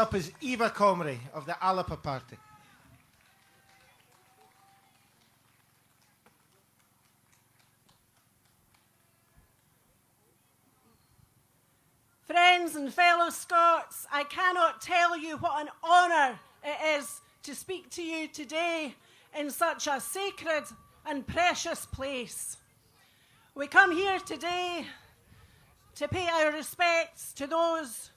up is Eva Comrie of the Alapa Party. Friends and fellow Scots, I cannot tell you what an honour it is to speak to you today in such a sacred and precious place. We come here today to pay our respects to those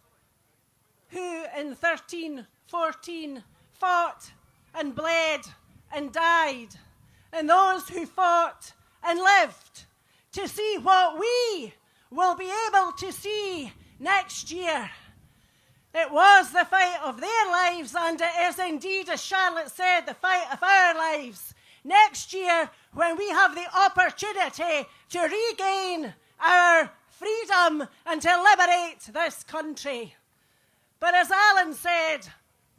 who in 1314 fought and bled and died, and those who fought and lived to see what we will be able to see next year. It was the fight of their lives, and it is indeed, as Charlotte said, the fight of our lives next year, when we have the opportunity to regain our freedom and to liberate this country. But as Alan said,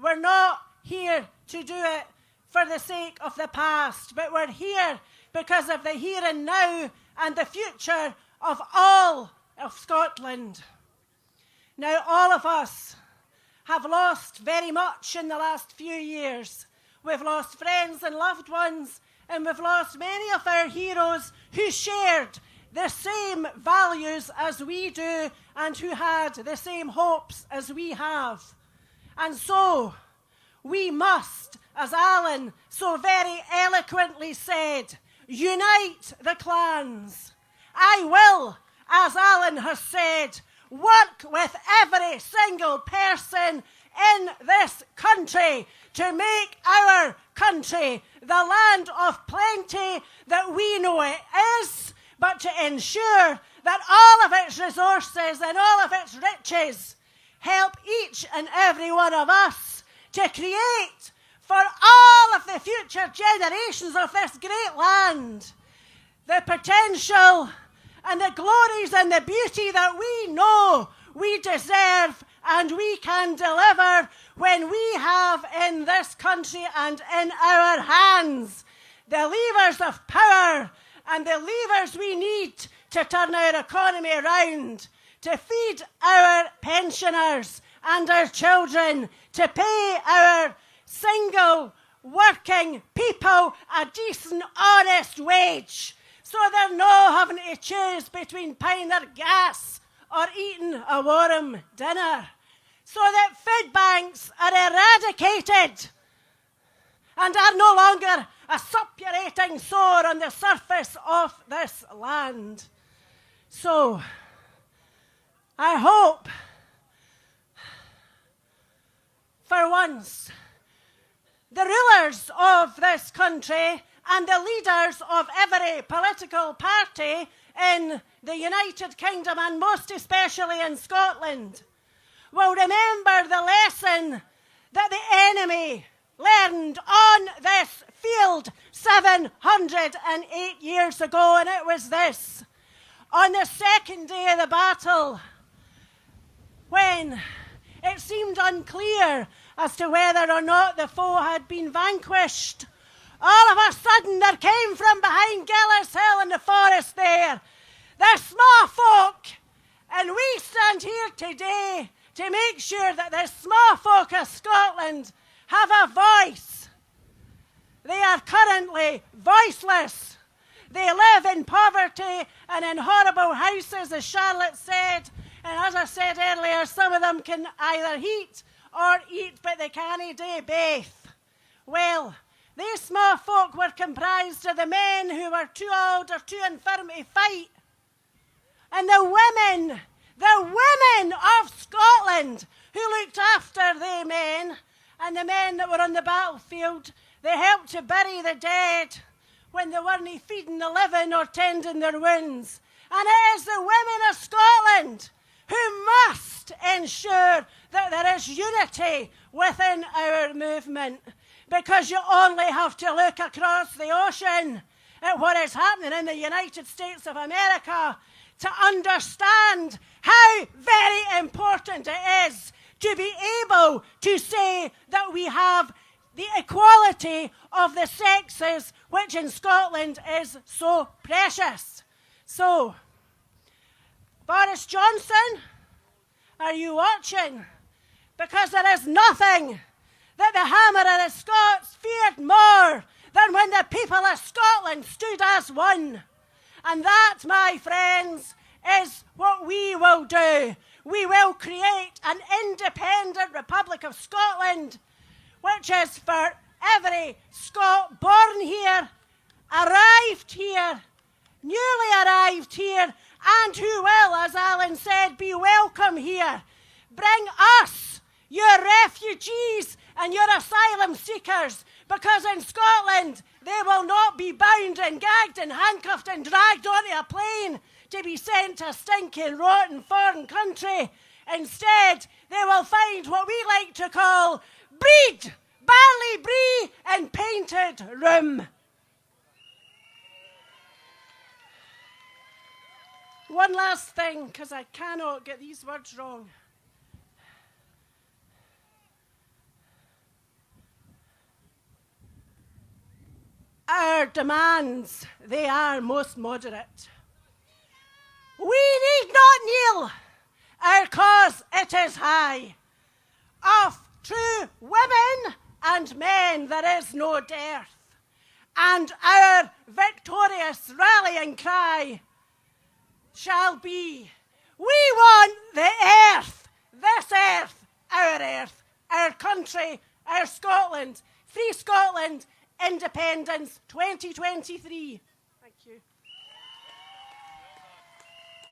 we're not here to do it for the sake of the past, but we're here because of the here and now and the future of all of Scotland. Now, all of us have lost very much in the last few years. We've lost friends and loved ones, and we've lost many of our heroes who shared the same values as we do and who had the same hopes as we have. And so, we must, as Alan so very eloquently said, unite the clans. I will, as Alan has said, work with every single person in this country to make our country the land of plenty that we know it is, but to ensure that all of its resources and all of its riches help each and every one of us to create for all of the future generations of this great land the potential and the glories and the beauty that we know we deserve and we can deliver when we have in this country and in our hands the levers of power and the levers we need to turn our economy around, to feed our pensioners and our children, to pay our single working people a decent, honest wage, so they're not having to choose between paying their gas or eating a warm dinner, so that food banks are eradicated and are no longer a suppurating sore on the surface of this land. So, I hope, for once, the rulers of this country and the leaders of every political party in the United Kingdom, and most especially in Scotland, will remember the lesson that the enemy learned on this field 708 years ago, and it was this. On the second day of the battle, when it seemed unclear as to whether or not the foe had been vanquished, all of a sudden there came from behind Gillis Hill in the forest there the small folk, and we stand here today to make sure that the small folk of Scotland have a voice. They are currently voiceless. They live in poverty and in horrible houses, as Charlotte said, and as I said earlier, some of them can either heat or eat, but they can't do both. Well, these small folk were comprised of the men who were too old or too infirm to fight, and the women of Scotland who looked after the men, and the men that were on the battlefield. They helped to bury the dead when they weren't feeding the living or tending their wounds. And it is the women of Scotland who must ensure that there is unity within our movement, because you only have to look across the ocean at what is happening in the United States of America to understand how very important it is to be able to say that we have the equality of the sexes, which in Scotland is so precious. So, Boris Johnson, are you watching? because there is nothing that the hammer of the Scots feared more than when the people of Scotland stood as one. And that, my friends, is what we will do. We will create an independent Republic of Scotland, which is for every Scot born here, arrived here, newly arrived here, and who will, as Alan said, be welcome here. Bring us, your refugees and your asylum seekers, because in Scotland they will not be bound and gagged and handcuffed and dragged onto a plane to be sent to a stinking, rotten foreign country. Instead, they will find what we like to call breed, barley brie and painted room. One last thing, because I cannot get these words wrong. Our demands, they are most moderate. We need not kneel, our cause it is high. Of true women and men there is no dearth, and our victorious rallying cry shall be, we want the earth, this earth, our country, our Scotland, free Scotland, independence 2023. Thank you.